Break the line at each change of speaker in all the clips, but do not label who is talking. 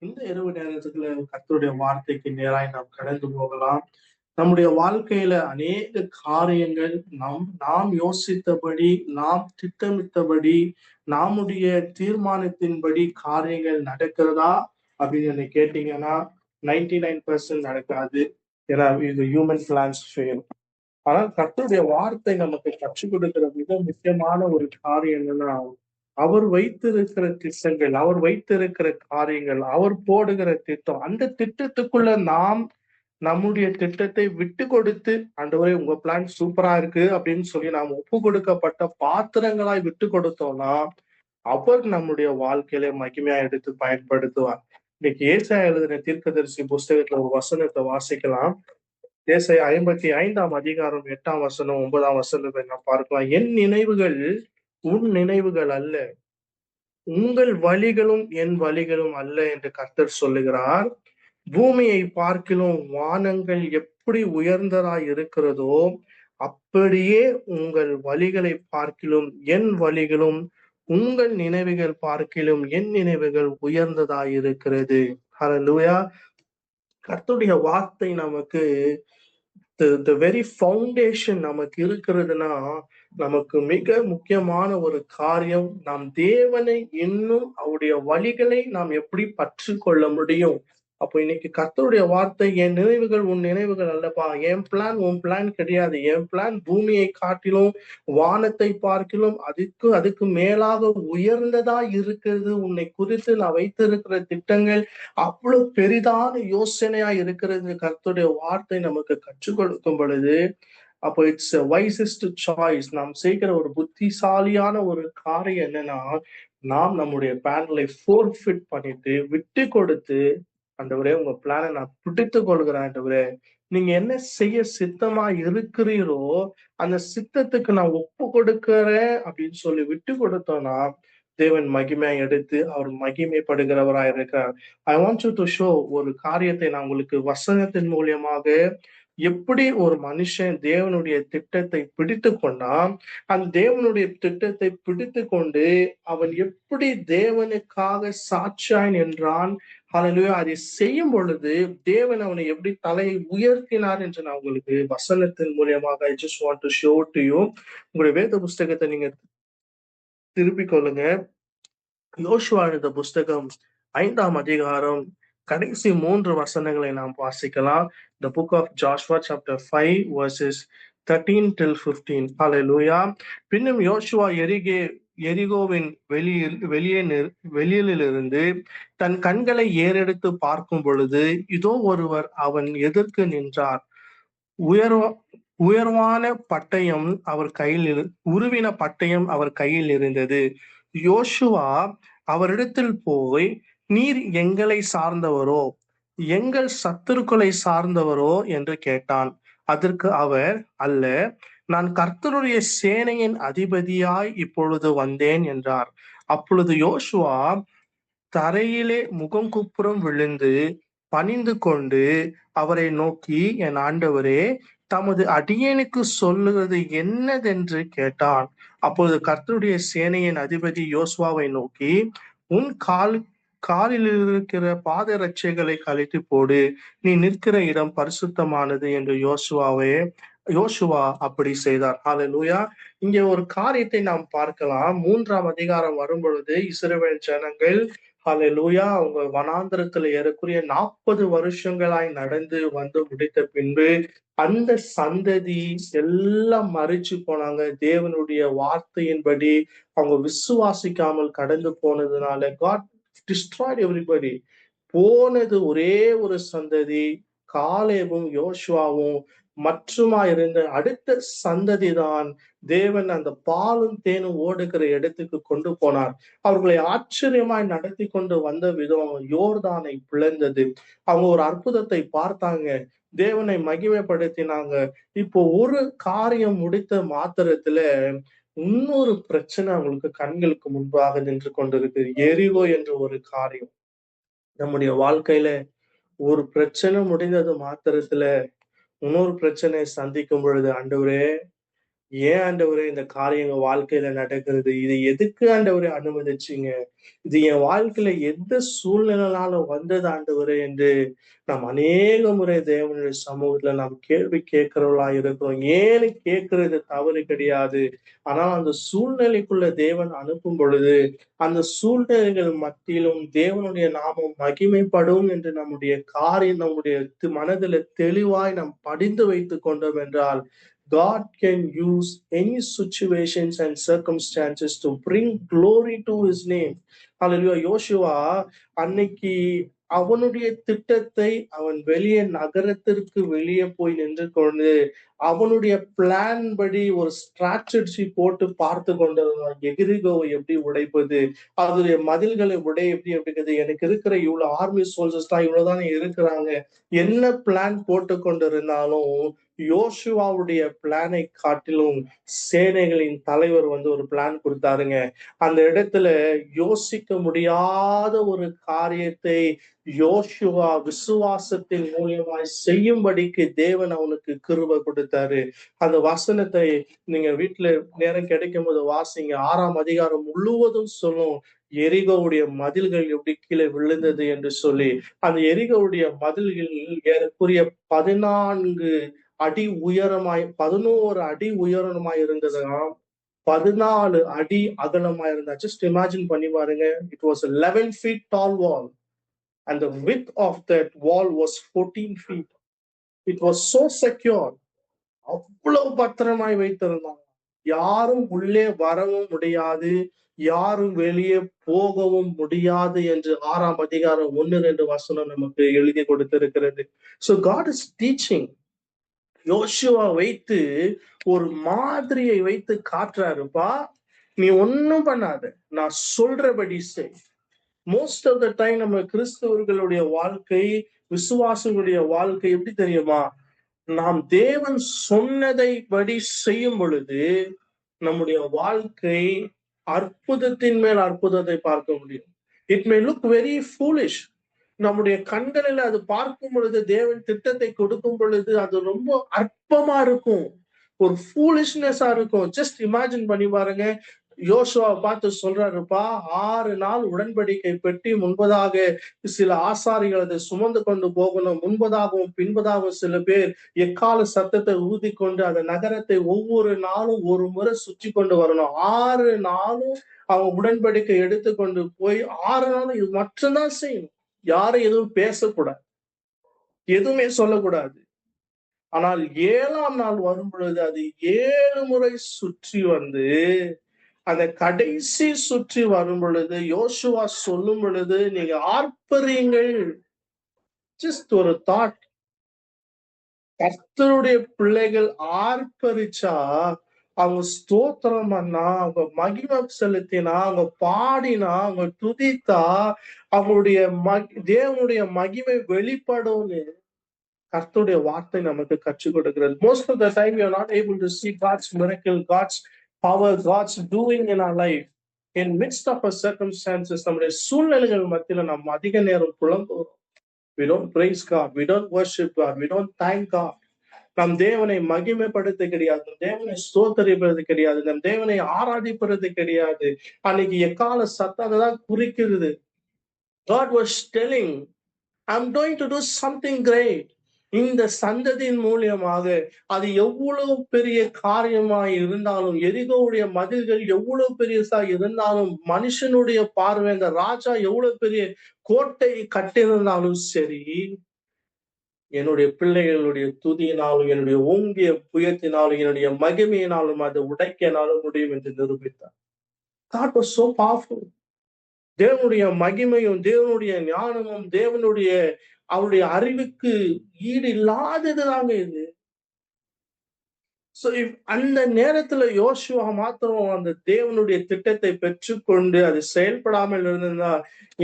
இந்த இரவு நேரத்துக்குள்ள கர்த்தருடைய வார்த்தைக்கு நேராய் நாம் கடந்து போகலாம். நம்முடைய வாழ்க்கையில அநேக காரியங்கள் நாம் யோசித்தபடி, நாம் திட்டமிட்டபடி, நம்முடைய தீர்மானத்தின்படி காரியங்கள் நடக்கிறதா அப்படின்னு என்னை கேட்டீங்கன்னா 99% நடக்காது. ஏன்னா இது ஹியூமன் பிளான்ஸ் ஃபெயில். ஆனால் கர்த்தருடைய வார்த்தை நமக்கு கற்றுக் கொடுக்கிற மிக முக்கியமான ஒரு காரியம் என்னன்னா, அவர் வைத்திருக்கிற திட்டங்கள், அவர் வைத்திருக்கிற காரியங்கள், அவர் போடுகிற திட்டம், அந்த திட்டத்துக்குள்ள நாம் நம்முடைய திட்டத்தை விட்டு கொடுத்து, ஆண்டவரே உங்க பிளான் சூப்பரா இருக்கு அப்படின்னு சொல்லி நாம் ஒப்பு கொடுக்கப்பட்ட பாத்திரங்களாய் விட்டு கொடுத்தோம்னா, அவர் நம்முடைய வாழ்க்கையில மகிமையா எடுத்து பயன்படுத்துவார். இன்னைக்கு ஏசாயா எழுதின தீர்க்கதரிசி புஸ்தகத்துல ஒரு வசனத்தை வாசிக்கலாம். ஏசாயா 55ஆம் அதிகாரம் 8ஆம் வசனம் 9ஆம் வசனத்தை நாம் பார்க்கலாம். என் நினைவுகள் உன் நினைவுகள் அல்ல, உங்கள் வழிகளும் என் வழிகளும் அல்ல என்று கர்த்தர் சொல்லுகிறார். பூமியை பார்க்கிலும் வானங்கள் எப்படி உயர்ந்ததாய் இருக்கிறதோ அப்படியே உங்கள் வழிகளை பார்க்கிலும் என் வழிகளும், உங்கள் நினைவுகள் பார்க்கிலும் என் நினைவுகள் உயர்ந்ததாய் இருக்கிறது. ஹல்லேலூயா. கர்த்தருடைய வார்த்தை நமக்கு the very foundation நமக்கு இருக்கிறதுனா, நமக்கு மிக முக்கியமான ஒரு காரியம், நாம் தேவனை இன்னும் அவருடைய வழிகளை நாம் எப்படி பற்றி கொள்ள முடியும். அப்போ இன்னைக்கு கர்த்தருடைய வார்த்தை, என் நினைவுகள் உன் நினைவுகள் அல்லப்பா, என் பிளான் உன் பிளான் கிடையாது, என் பிளான் பூமியை காட்டிலும் வானத்தை பார்க்கிலும் அதுக்கு மேலாக உயர்ந்ததா இருக்கிறது. உன்னை குறித்து நான் வைத்திருக்கிற திட்டங்கள் அவ்வளவு பெரிதான யோசனையா இருக்கிறது. கர்த்தருடைய வார்த்தை நமக்கு கற்றுக் கொடுக்கும் பொழுது, அப்போ இட்ஸ் வைசஸ்ட் சாய்ஸ். நாம் செய்கிற ஒரு புத்திசாலியான ஒரு காரியம் என்னன்னா, நாம் நம்முடைய பிளான்களை ஃபோர்ஃபிட் பண்ணிட்டு விட்டு கொடுத்து, ஆண்டவரே உங்க பிளானை நான் பிடித்துக் கொள்கிறேன். ஆண்டவரே நீங்க என்ன செய்ய சித்தமா இருக்கிறீரோ அந்த சித்தத்துக்கு நான் ஒப்பு கொடுக்கிறேன் அப்படின்னு சொல்லி விட்டு கொடுத்தோம்னா, தேவன் மகிமையை எடுத்து அவர் மகிமைப்படுகிறவராய் இருக்கிறார். I want you to show ஒரு காரியத்தை நான் உங்களுக்கு வசனத்தின் மூலியமாக, எப்படி ஒரு மனுஷன் தேவனுடைய திட்டத்தை பிடித்து கொண்டான், அந்த தேவனுடைய திட்டத்தை பிடித்து கொண்டு அவன் எப்படி தேவனுக்காக சாட்சியாய் நின்றான். ஹல்லேலூயா. அதை செய்யும் பொழுது தேவன் அவனை எப்படி தலையை உயர்த்தினார் என்று நான் உங்களுக்கு வசனத்தின் மூலியமாக I just want to show to you. உங்களுடைய வேத புஸ்தகத்தை நீங்க திருப்பிக் கொள்ளுங்க. யோசுவா எழுதின புஸ்தகம் 5ஆம் அதிகாரம் கடைசி 3 வசனங்களை நாம் வாசிக்கலாம். The book of Joshua chapter 5 verses 13 till 15. ஹல்லேலூயா. பின்னும் யோசுவா எரிகோவின் வெளியிலிருந்து தன் கண்களை ஏறெடுத்து பார்க்கும் பொழுது, இதோ ஒருவர் அவன் எதிர்க்கு நின்றார். உயர்வான பட்டயம் அவர் கையில், உருவின பட்டயம் அவர் கையில் இருந்தது. யோசுவா அவரிடத்தில் போய், நீர் எங்களை சார்ந்தவரோ எங்கள் சத்துருக்களை சார்ந்தவரோ என்று கேட்டான். அதற்கு அவர், அல்ல, நான் கர்த்தருடைய சேனையின் அதிபதியாய் இப்பொழுது வந்தேன் என்றார். அப்பொழுது யோசுவா தரையிலே முகங்குப்புறம் விழுந்து பணிந்து கொண்டு அவரை நோக்கி, என் ஆண்டவரே, தமது அடியேனுக்கு சொல்லுவது என்னதென்று கேட்டான். அப்பொழுது கர்த்தருடைய சேனையின் அதிபதி யோசுவாவை நோக்கி, உன் காலில் இருக்கிற பாதரட்சைகளை கழற்றி போடு, நீ நிற்கிற இடம் பரிசுத்தமானது என்று யோசுவா அப்படி செய்தார். ஹல்லேலூயா. இங்கே ஒரு காரியத்தை நாம் பார்க்கலாம். 3ஆம் அதிகாரம் வரும் பொழுது இஸ்ரவேல் ஜனங்கள், ஹல்லேலூயா, அவங்க வனாந்திரத்துல ஏறக்குறைய 40 வருஷங்களாய் நடந்து வந்து முடித்த பின்பு அந்த சந்ததி எல்லாம் மறிச்சு போனாங்க. தேவனுடைய வார்த்தையின்படி அவங்க விசுவாசிக்காமல் கடந்து போனதுனால God destroyed everybody. போனது ஒரே ஒரு சந்ததி, காலேபும் யோசுவாவும் மற்றுமா இருந்த அடுத்த சந்ததி தான் தேவன் அந்த பாலும் தேனும் ஓடுகிற இடத்துக்கு கொண்டு போனார். அவர்களை ஆச்சரியமாய் நடத்தி கொண்டு வந்த விதம் யோர்தானை பிளந்தது. அவங்க ஒரு அற்புதத்தை பார்த்தாங்க, தேவனை மகிமைப்படுத்தினாங்க. இப்போ ஒரு காரியம் முடித்த மாத்திரத்துல இன்னொரு பிரச்சனை அவங்களுக்கு கண்களுக்கு முன்பாக நின்று கொண்டிருக்கு. எரிகோ என்ற ஒரு காரியம். நம்முடைய வாழ்க்கையில ஒரு பிரச்சனை முடிந்தது மாத்திரத்துல இன்னொரு பிரச்சனையை சந்திக்கும் பொழுது, ஆண்டவரே ஏன் ஆண்டவரே இந்த காரியம் எங்க வாழ்க்கையில நடக்கிறது? இது எதுக்கு ஆண்டவரே அனுமதிச்சீங்க? இது என் வாழ்க்கையில எந்த சூழ்நிலைனால வந்தது ஆண்டவரே என்று நாம் அநேக முறை தேவனுடைய சமூகத்துல நாம் கேள்வி கேட்கிறவர்களா இருக்கிறோம். ஏன்னு கேட்கிறது தவறு கிடையாது. ஆனால் அந்த சூழ்நிலைக்குள்ள தேவன் அனுப்பும் பொழுது, அந்த சூழ்நிலைகள் மத்தியிலும் தேவனுடைய நாமம் மகிமைப்படும் என்று நம்முடைய காரியம் நம்முடைய மனதில தெளிவாய் நாம் படிந்து வைத்துக் கொண்டோம் என்றால், God can use any situations and circumstances to bring glory to his name. Hallelujah. யோசுவா அன்னைக்கு அவனுடைய திட்டத்தை அவன் வெளியே நகரத்திற்கு வெளியே போய் நின்று கொண்டு அவனுடைய பிளான் படி ஒரு ஸ்ட்ராட்டஜி போட்டு பார்த்து கொண்டிருந்தான். எகிரிகோவை எப்படி உடைப்பது, அதனுடைய மதில்களை எப்படி அப்படிங்கிறது, எனக்கு இருக்கிற இவ்வளவு ஆர்மி சோல்ஜர்ஸ் தான் இவ்வளவுதான் இருக்கிறாங்க, என்ன பிளான் போட்டு கொண்டிருந்தாலும் யோசுவாவுடைய பிளானை காட்டிலும் சேனைகளின் தலைவர் ஒரு பிளான் கொடுத்தாருங்க. அந்த இடத்துல யோசிக்க முடியாத ஒரு காரியத்தை யோசுவா விசுவாசத்தின் மூலியமாய் செய்யும்படிக்கு தேவன் அவனுக்கு கிருபை கொடுத்தாரு. அந்த வசனத்தை நீங்க வீட்டுல நேரம் கிடைக்கும் போது வாசிங்க. 6ஆம் அதிகாரம் முழுவதும் சொல்லும் எரிகோவுடைய மதில்கள் எப்படி கீழே விழுந்தது என்று சொல்லி. அந்த எரிகோவுடைய மதில்கள் ஏறக்குரிய 14 அடி உயரமாய் 11 அடி உயரமாய் இருந்ததாம், 14 அடி அகலமாய் இருந்தா. ஜஸ்ட் இமேஜின் பண்ணி பாருங்க. It was 11 feet tall wall and the width of that wall was 14 feet. It was so secure. அவ்வளவு பத்திரமாய் வைத்திருந்தாங்க. யாரும் உள்ளே வரவும் முடியாது, யாரும் வெளியே போகவும் முடியாது என்று 6ஆம் அதிகாரம் 1-2 வசனம் நமக்கு எழுதி கொடுத்திருக்கிறது. So God is teaching. யோசுவா வைத்து ஒரு மாதிரியை வைத்து காட்டுறாருப்பா, நீ ஒன்னும் பண்ணாத, நான் சொல்றபடி செய். மோஸ்ட் ஆஃப் த டைம் நம்ம கிறிஸ்தவர்களுடைய வாழ்க்கை, விசுவாசங்களுடைய வாழ்க்கை எப்படி தெரியுமா? நாம் தேவன் சொன்னதை படி செய்யும் பொழுது நம்முடைய வாழ்க்கை அற்புதத்தின் மேல் அற்புதத்தை பார்க்க முடியும். It may look very foolish. நம்முடைய கண்களில் அது பார்க்கும் பொழுது, தேவன் திட்டத்தை கொடுக்கும் பொழுது அது ரொம்ப அற்பமா இருக்கும், ஒரு ஃபூலிஷ்னஸா இருக்கும். ஜஸ்ட் இமேஜின் பண்ணி பாருங்க. யோசுவாவை பார்த்து சொல்றாருப்பா, 6 நாள் உடன்படிக்கை பெட்டி முன்பதாக சில ஆசாரிகள் அதை சுமந்து கொண்டு போகணும், முன்பதாகவும் பின்பதாகவும் சில பேர் எக்கால சத்தத்தை ஊதி கொண்டு அந்த நகரத்தை ஒவ்வொரு நாளும் ஒரு முறை சுற்றி கொண்டு வரணும். 6 நாளும் அவங்க உடன்படிக்கை எடுத்துக்கொண்டு போய் 6 நாளும் இது மட்டும்தான் செய்யணும். யாரும் எதுவும் பேசக்கூடாது, எதுவுமே சொல்லக்கூடாது. ஆனால் 7ஆம் நாள் வரும் பொழுது அது 7 முறை சுற்றி வந்து அந்த கடைசி சுற்றி வரும் பொழுது யோசுவா சொல்லும் பொழுது, நீங்க ஆர்ப்பரியுங்கள். ஜஸ்ட் ஒரு தாட். கர்த்தருடைய பிள்ளைகள் ஆர்ப்பரிச்சா, அவங்க ஸ்தோத்திரம் பண்ணா, அவங்க மகிமை செலுத்தினா, அவங்க பாடினா, அவங்க துதித்தா, அவங்களுடைய தேவனுடைய மகிமை வெளிப்படும்னு கர்த்தருடைய வார்த்தை நமக்கு கற்றுக் கொடுக்கிறது. Most of the time we are not able to see God's miracle, God's power, God's doing in our life. In midst of our circumstances, நம்முடைய சூழ்நிலைகள் மத்தியில நாம் அதிக நேரம் புலம்புகிறோம். We don't praise God, we don't worship God, we don't thank God. நம் தேவனை மகிமைப்படுத்த கிடையாது, நம் தேவனை ஸ்தோத்தரிப்பது கிடையாது, நம் தேவனை ஆராதிப்பது கிடையாது. அன்னைக்கு எக்கால சத்தத்தை தான் குறிக்கிறது. God was telling, I'm going to do something great. இந்த சந்ததியின் மூலியமாக அது எவ்வளவு பெரிய காரியமாய் இருந்தாலும், எரிகோவுடைய மதில்கள் எவ்வளவு பெரியசா இருந்தாலும், மனுஷனுடைய பார்வை அந்த ராஜா எவ்வளவு பெரிய கோட்டை கட்டியிருந்தாலும் சரி, என்னுடைய பிள்ளைகளுடைய துதியினாலும், என்னுடைய ஓங்கிய புயத்தினாலும், என்னுடைய மகிமையினாலும் அதை உடைக்கனாலும் முடியும் என்று நிரூபித்தார். God was so powerful. தேவனுடைய மகிமையும், தேவனுடைய ஞானமும், தேவனுடைய அவருடைய அறிவுக்கு ஈடு இல்லாததுதாங்க இது. அந்த நேரத்துல யோசுவா மாத்திரம் அந்த தேவனுடைய திட்டத்தை பெற்றுக்கொண்டு அது செயல்படாமல் இருந்திருந்தா,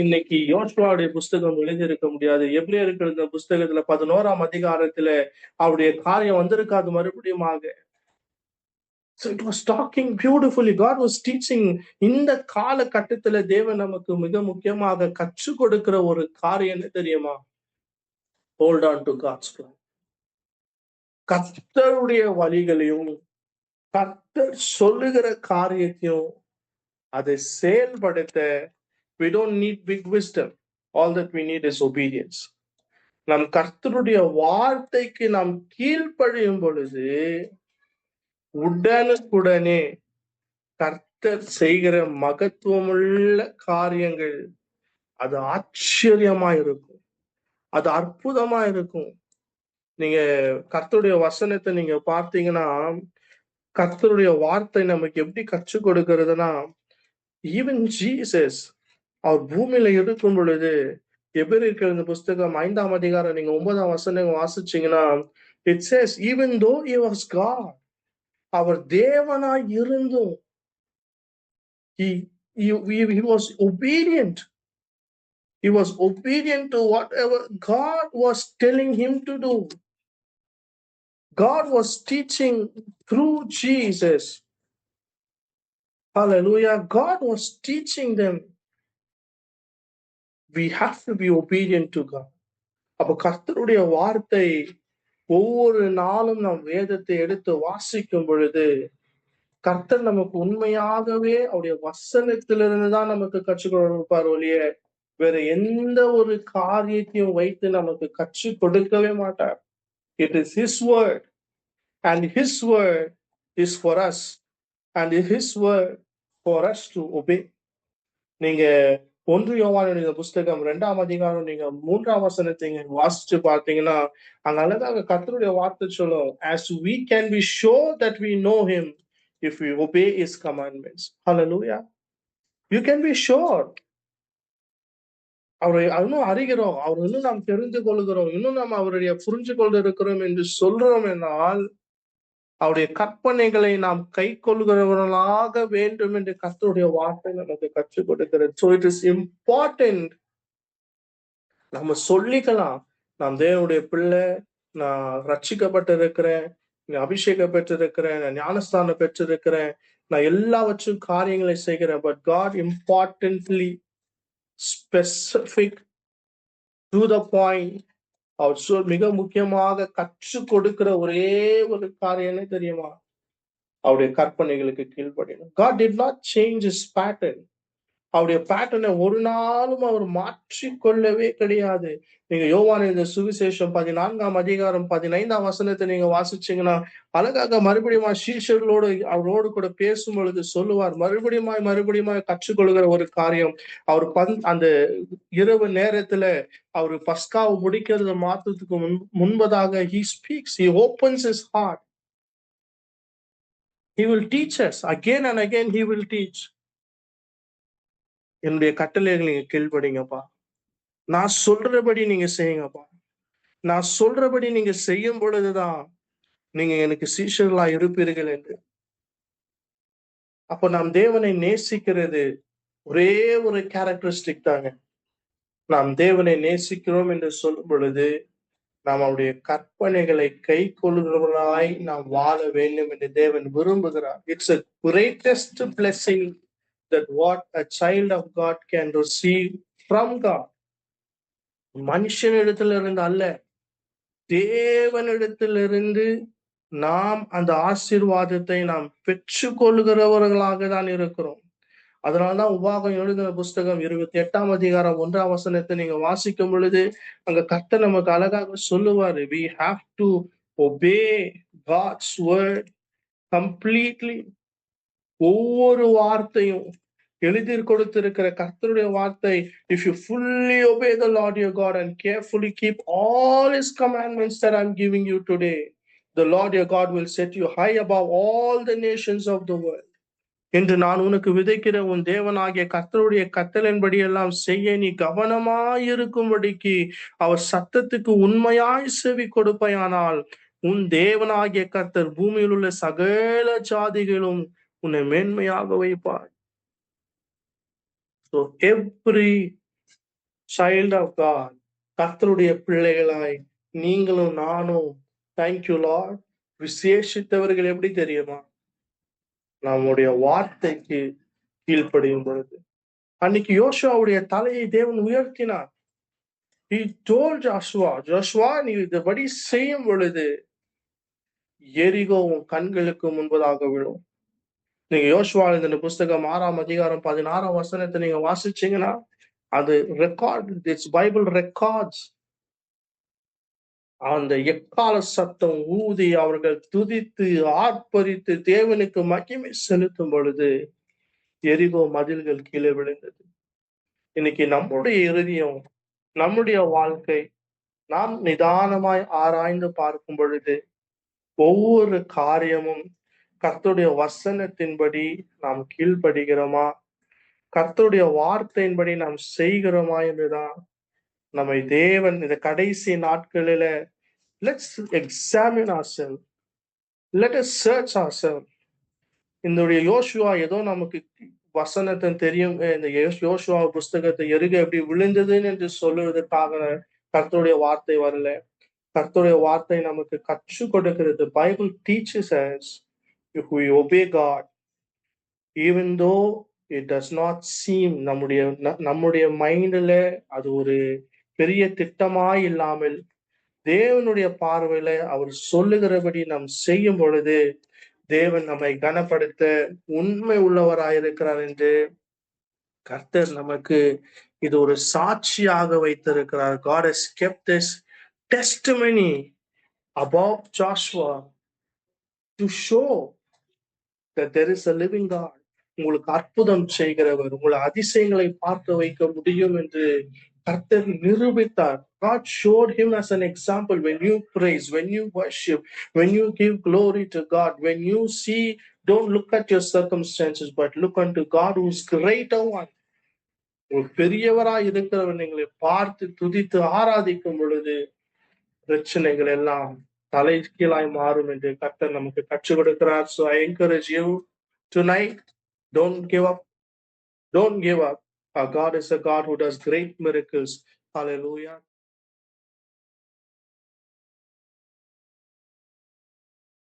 இன்னைக்கு யோசுவாவுடைய புஸ்தகம் எழுதியிருக்க முடியாது. எப்படி இருக்கிற புஸ்தகத்துல 11ஆம் அதிகாரத்துல அவருடைய காரியம் வந்திருக்காது மறுபடியுமாக. So it was talking beautifully. God was teaching. இந்த காலகட்டத்துல தேவன் நமக்கு மிக முக்கியமாக கற்றுக் கொடுக்கிற ஒரு காரியம் என்ன தெரியுமா? Hold on to God's plan. கர்த்தருடைய வழிகளையும் கர்த்தர் சொல்லுகிற காரியத்தையும் அதை செயல்படுத்த we don't need big wisdom. All that we need is obedience. நம் கர்த்தருடைய வார்த்தைக்கு நாம் கீழ்ப்படியும் பொழுது உடனுக்குடனே கர்த்தர் செய்கிற மகத்துவமுள்ள காரியங்கள் அது ஆச்சரியமா இருக்கும், அது அற்புதமா இருக்கும். நீங்க கர்த்தருடைய வசனத்தை நீங்க பார்த்தீங்கன்னா, கர்த்தருடைய வார்த்தை நமக்கு எப்படி கற்றுக் கொடுக்கிறதுனா, ஈவன் ஜீசஸ் அவர் பூமியில இருக்கும் பொழுது, எபிரேயர் இந்த புஸ்தகம் 5ஆம் அதிகாரம் நீங்க 9ஆம் வசனம் வாசிச்சீங்கன்னா, it says even though he was God, அவர் தேவனாய் இருந்தும் he was obedient. He was obedient to whatever God was telling him to do. God was teaching through Jesus. Hallelujah. God was teaching them. We have to be obedient to God. அப்ப கர்த்தருடைய வார்த்தை ஒவ்வொரு நாளும் நாம் வேதத்தை எடுத்து வாசிக்கும் பொழுது கர்த்தர் நமக்கு உண்மையாகவே அவருடைய வசனத்திலிருந்து தான் நமக்கு கற்றுக் கொடுப்பார் ஒழிய வேற எந்த ஒரு காரியத்தையும் வைத்து நமக்கு கற்றுக் கொடுக்கவே மாட்டார். It is His word and His word is for us and His word for us to obey. நீங்க 1 யோவானுடைய புஸ்தகம் 2ஆம் அதிகாரம் நீங்க 3ஆம் வசனத்தை நீங்க வாசிச்சு பார்த்தீங்கன்னா அங்க அழகாக கர்த்தருடைய வார்த்தை சொல்லும், as we can be sure that we know him if we obey his commandments. Hallelujah. You can be sure. அவரை இன்னும் அறிகிறோம், அவர் இன்னும் நாம் தெரிந்து கொள்கிறோம், இன்னும் நாம் அவருடைய புரிஞ்சு கொண்டு இருக்கிறோம் என்று சொல்றோம் என்றால் அவருடைய கற்பனைகளை நாம் கை கொள்கிறவர்களாக வேண்டும் என்று கர்த்தருடைய வார்த்தை நமக்கு கற்றுக் கொடுக்கிறது. So it is important. நம்ம சொல்லிக்கலாம், நான் தேவனுடைய பிள்ளை, நான் ரட்சிக்கப்பட்டு இருக்கிறேன், அபிஷேகம் பெற்றிருக்கிறேன், நான் ஞானஸ்தானம் பெற்றிருக்கிறேன், நான் எல்லாவற்றும் காரியங்களை செய்கிறேன். But God importantly specific to the point, அவர் மிக முக்கியமாக கற்றுக் கொடுக்கிற ஒரே ஒரு காரியம் என்ன தெரியுமா? அவருடைய கற்பனைகளுக்கு கீழ்ப்படியணும். God did not change his pattern. அவருடைய பேட்டர்னை ஒரு நாளும் அவர் மாற்றிக்கொள்ளவே கிடையாது. நீங்க யோவான் இந்த சுவிசேஷம் 14ஆம் அதிகாரம் 15ஆம் வசனத்தை நீங்க வாசிச்சீங்கன்னா அழகாக மறுபடியும் சீஷர்களோடு அவரோடு கூட பேசும் பொழுது சொல்லுவார், மறுபடியும் கற்றுக்கொள்கிற ஒரு காரியம். அவர் அந்த இரவு நேரத்துல அவர் பஸ்காவை முடிக்கிறது மாற்றத்துக்கு முன்பதாக he speaks, he opens his heart. He will teach us again and again. He will teach. என்னுடைய கட்டளைகளை நீங்க கீழ்படிங்கப்பா, நான் சொல்றபடி நீங்க செய்யுங்கப்பா, நான் சொல்றபடி நீங்க செய்யும் பொழுதுதான் நீங்க எனக்கு சீஷர்களா இருப்பீர்கள் என்று. அப்ப நாம் தேவனை நேசிக்கிறது ஒரே ஒரு கேரக்டரிஸ்டிக் தாங்க. நாம் தேவனை நேசிக்கிறோம் என்று சொல்லும் பொழுது நாம் அவருடைய கற்பனைகளை கை கொள்கிறவர்களாய் நாம் வாழ வேண்டும் என்று தேவன் விரும்புகிறார். It's a greatest blessing that what a child of God can receive from God. மனுஷனிடத்திலிருந்து அல்ல, தேவனிடத்திலிருந்து நாம் அந்த ஆசீர்வாதத்தை நாம் பெற்றுக்கொள்கிறவர்களாக தான் இருக்கிறோம். அதனால்தான் உபாகம் எழுதின புஸ்தகம் 28ஆம் அதிகாரம் 1ஆம் வசனத்தை நீங்க வாசிக்கும் பொழுது அங்க கர்த்தர் நமக்கு அழகாக சொல்லுவாரு, we have to obey God's word completely. ஒவ்வொரு வார்த்தையும் எழுதி கொடுத்திருக்கிற கர்த்தருடைய வார்த்தை, if you fully obey the Lord your God and carefully keep all his commandments that I'm giving you today, the Lord your God will set you high above all the nations of the world. என்று நான் உனக்கு விதைக்கிற உன் தேவனாகிய கர்த்தருடைய கட்டளையின்படி எல்லாம் செய்ய நீ கவனமாயிருக்கும்படிக்கு அவர் சத்தத்துக்கு உண்மையாய் செவி கொடுப்பையானால் உன் தேவனாகிய கர்த்தர் பூமியில் உள்ள சகல ஜாதிகளும் உன்னை மேன்மையாக வைப்பார். So every child of God, கர்த்தருடைய பிள்ளைகளாய் நீங்களும் நானும், தேங்க்யூ லார்ட், விசேஷித்தவர்கள் எப்படி தெரியுமா? நம்முடைய வார்த்தைக்கு கீழ்ப்படியும் பொழுது. அன்னைக்கு யோசுவாவுடைய தலையை தேவன் உயர்த்தினார். He told Joshua, நீ இதபடி செய்யும் பொழுது எரிகோ உன் கண்களுக்கு முன்பதாக விழும். நீங்க யோசுவா எழுதின புஸ்தகம் 6ஆம் அதிகாரம் 16ஆம் வசனத்தை நீங்க வாசிச்சீங்கன்னா, அது ரெக்கார்ட், இட்ஸ் பைபிள் ரெக்கார்ட்ஸ். அந்த எக்கால சத்தம் ஊதி அவர்கள் துதித்து ஆர்ப்பரித்து தேவனுக்கு மகிமை செலுத்தும் பொழுது எரிகோ மதில்கள் கீழே விழுந்தது. இன்னைக்கு நம்முடைய இருதயம், நம்முடைய வாழ்க்கை, நாம் நிதானமாய் ஆராய்ந்து பார்க்கும் பொழுது ஒவ்வொரு காரியமும் கர்த்தருடைய வசனத்தின்படி நாம் கீழ்ப்படுகிறோமா, கர்த்தருடைய வார்த்தையின்படி நாம் செய்கிறோமா என்றுதான் நம்மை தேவன் இந்த கடைசி நாட்களில let's examine ourselves, let us search ourselves. இந்த யோசுவா ஏதோ நமக்கு வசனத்தை தெரியும், இந்த யோசுவா புஸ்தகத்தை எருக எப்படி விழுந்ததுன்னு என்று சொல்லுவதற்காக கர்த்தருடைய வார்த்தை வரல. கர்த்தருடைய வார்த்தை நமக்கு கற்றுக் கொடுக்கிறது. Bible teaches us if we obey God, even though it does not seem நம்முடைய மைண்ட்ல அது ஒரு பெரிய திட்டமாய் இல்லாமல் தேவனுடைய பார்வையில அவர் சொல்லுகிறபடி நாம் செய்யும் பொழுது தேவன் நம்மை கனப்படுத்த உண்மை உள்ளவராயிருக்கிறார் என்று கர்த்தர் நமக்கு இது ஒரு சாட்சியாக வைத்திருக்கிறார். God has kept this testimony about Joshua to show that there is a living God. உங்களுக்கு அற்புதம் செய்கிறவர், உங்களை அதிசயங்களை பார்க்க வைக்க முடியும் என்று கர்த்தர் நிரூபித்தார். God showed him as an example. When you praise, when you worship, when you give glory to God, when you see, don't look at your circumstances, but look unto God who is greater one. ஒரு பெரியவராய் இருக்கிறவர் நீங்களை பார்த்து துதித்து ஆராதிக்கும் பொழுது பிரச்சனைகள் எல்லாம் தலை கீழாய் மாறும் என்று கர்த்தர் நமக்கு கற்றுக் கொடுக்கிறார். So I encourage you tonight, don't give up. Don't give up. Our God is a God who does great miracles. Hallelujah.